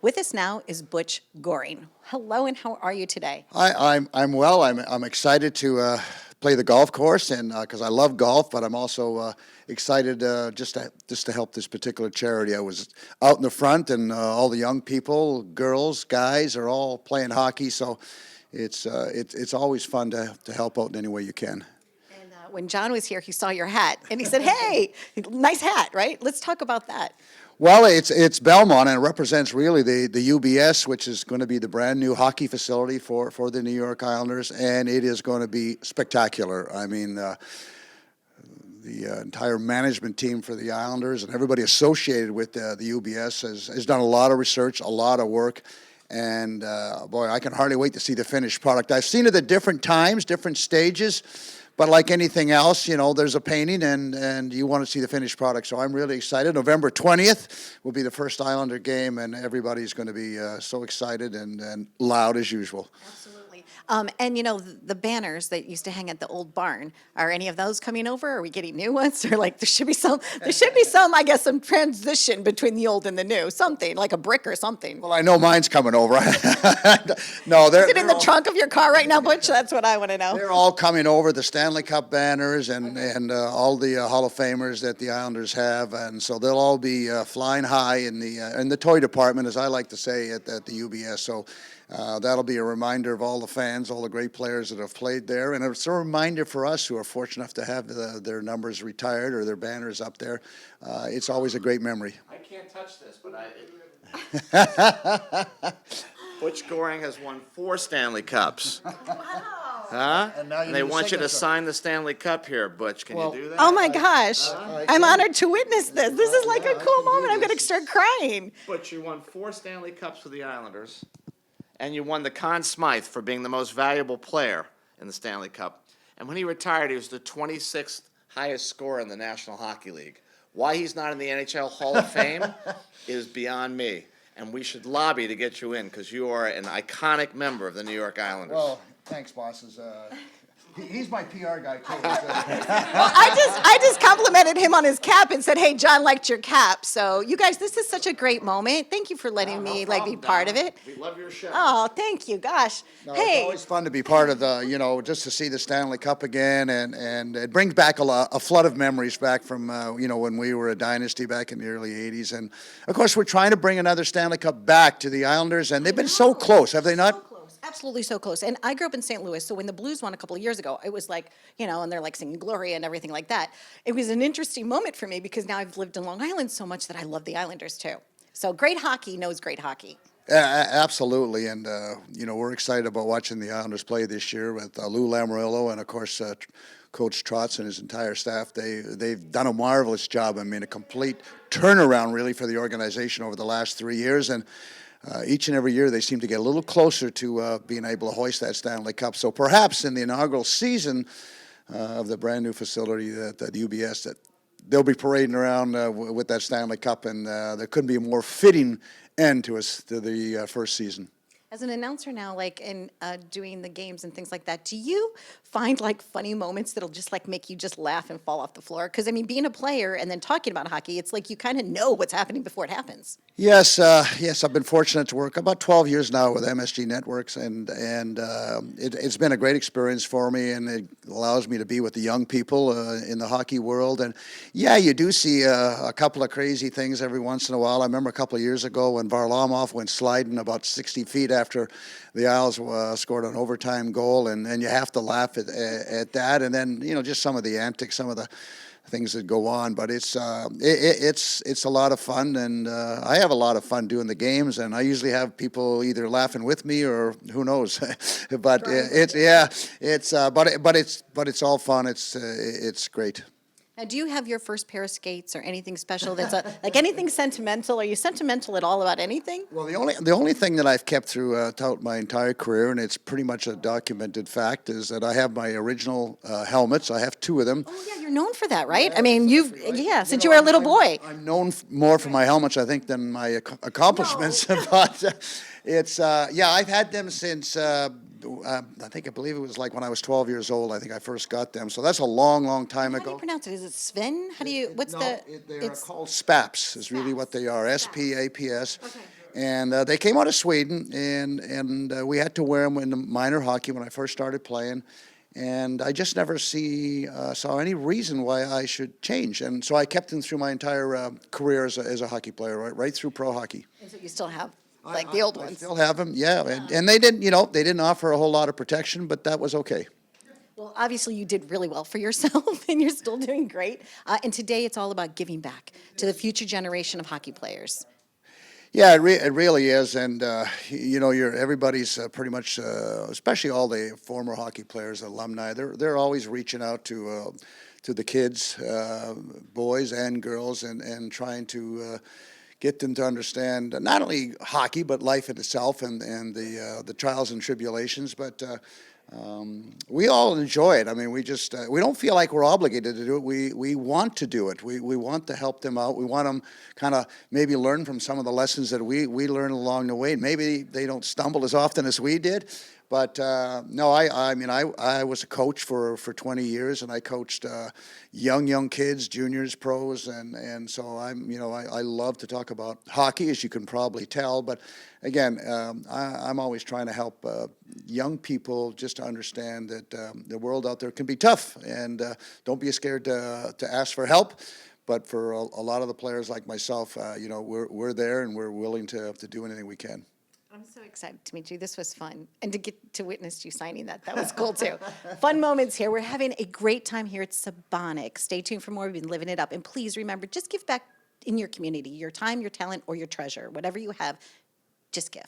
With us now is Butch Goring. Hello, and how are you today? I'm well. I'm excited to play the golf course, and because I love golf, but I'm also excited just to help this particular charity. I was out in the front, and all the young people, girls, guys, are all playing hockey. So it's always fun to help out in any way you can. And when John was here, he saw your hat, and he said, "Hey, nice hat, right?" Let's talk about that. Well, it's Belmont, and it represents really the UBS, which is going to be the brand new hockey facility for the New York Islanders, and it is going to be spectacular. I mean, the entire management team for the Islanders and everybody associated with the UBS has done a lot of research, a lot of work, and boy, I can hardly wait to see the finished product. I've seen it at different times, different stages. But like anything else, you know, there's a painting, and you want to see the finished product. So I'm really excited. November 20th will be the first Islander game, and everybody's going to be so excited and loud as usual. Absolutely. And you know, the banners that used to hang at the old barn, are any of those coming over? Are we getting new ones? Or like there should be some, I guess, some transition between the old and the new, something like a brick or something. Well, I know mine's coming over. No, Is it in the trunk of your car right now, Butch? That's what I want to know. they're all coming over, the Stanley Cup banners and all the Hall of Famers that the Islanders have, and so they'll all be flying high in the toy department, as I like to say, at the UBS. So that'll be a reminder of all the fans, all the great players that have played there, and it's a reminder for us who are fortunate enough to have their numbers retired or their banners up there. It's always a great memory. I can't touch this, but Butch Goring has won 4 Stanley Cups. Huh? And now you And they need a want you to signature. sign the Stanley Cup here, Butch. Can Well, you do that? Oh my gosh. I'm honored to witness this. This is like a cool moment. I'm going to start crying. Butch, you won 4 Stanley Cups for the Islanders, and you won the Conn Smythe for being the most valuable player in the Stanley Cup. And when he retired, he was the 26th highest scorer in the National Hockey League. Why he's not in the NHL Hall of Fame is beyond me. And we should lobby to get you in because you are an iconic member of the New York Islanders. Well, thanks, bosses. He's my PR guy too. Well, I just complimented him on his cap and said, "Hey, John liked your cap." So, you guys, this is such a great moment. Thank you for letting me be part of it. We love your show. Oh, thank you. Gosh. No, Hey. it's always fun to be part of just to see the Stanley Cup again, and it brings back a flood of memories back from, when we were a dynasty back in the early 80s. And, of course, we're trying to bring another Stanley Cup back to the Islanders, and they've been so close, have they not? So close. Absolutely so close. And I grew up in St. Louis, so when the Blues won a couple of years ago, it was like, and they're like singing Gloria and everything like that. It was an interesting moment for me because now I've lived in Long Island so much that I love the Islanders too. So great hockey knows great hockey. Absolutely, and we're excited about watching the Islanders play this year with Lou Lamoriello and of course Coach Trotz and his entire staff. They've done a marvelous job. I mean, a complete turnaround really for the organization over the last 3 years, and each and every year they seem to get a little closer to being able to hoist that Stanley Cup. So perhaps in the inaugural season of the brand new facility at UBS, that they'll be parading around with that Stanley Cup, and there couldn't be a more fitting end to the first season. As an announcer now, like in doing the games and things like that, do you find like funny moments that'll just like make you just laugh and fall off the floor? Because I mean, being a player and then talking about hockey, it's like you kind of know what's happening before it happens. Yes, I've been fortunate to work about 12 years now with MSG Networks, and it's been a great experience for me, and it allows me to be with the young people in the hockey world. And yeah, you do see a couple of crazy things every once in a while. I remember a couple of years ago when Varlamov went sliding about 60 feet after the Isles scored an overtime goal, and you have to laugh at that. And then just some of the antics, some of the things that go on, but it's a lot of fun, and I have a lot of fun doing the games, and I usually have people either laughing with me or who knows, but it's all fun. It's great. Now, do you have your first pair of skates or anything special that's like anything sentimental? Are you sentimental at all about anything? Well, the only thing that I've kept throughout my entire career, and it's pretty much a documented fact, is that I have my original helmets. I have 2 of them. Oh, yeah, you're known for that, right? I mean, since you were a little boy. I'm known more for my helmets, I think, than my accomplishments. But I've had them since I believe it was like when I was 12 years old. I think I first got them. So that's a long, long time How do ago. you pronounce it? Is it Sven? How do you, what's No, the? they're called SPAPs, is really what they are, SPAPS. Okay. And they came out of Sweden, and we had to wear them in the minor hockey when I first started playing. And I just never saw any reason why I should change. And so I kept them through my entire career as a hockey player, right through pro hockey. And so you still have, like, the old I ones. still have them, yeah. And they didn't, they didn't offer a whole lot of protection, but that was okay. Well, obviously, you did really well for yourself, and you're still doing great. And today, it's all about giving back to the future generation of hockey players. Yeah, it really is, and everybody's pretty much, especially all the former hockey players, alumni. They're always reaching out to the kids, boys and girls, and trying to get them to understand not only hockey but life in itself and the trials and tribulations, but. We all enjoy it. I mean, we don't feel like we're obligated to do it. We want to do it. We want to help them out. We want them kind of maybe learn from some of the lessons that we learn along the way. Maybe they don't stumble as often as we did. But no, I mean, I was a coach for 20 years, and I coached young kids, juniors, pros, and so I love to talk about hockey, as you can probably tell. But again, I'm always trying to help young people just to understand that the world out there can be tough, and don't be scared to ask for help. But for a lot of the players like myself, we're there, and we're willing to do anything we can. I'm so excited to meet you. This was fun. And to get to witness you signing that was cool too. Fun moments here. We're having a great time here at Sabonic. Stay tuned for more. We've been living it up. And please remember, just give back in your community, your time, your talent, or your treasure. Whatever you have, just give.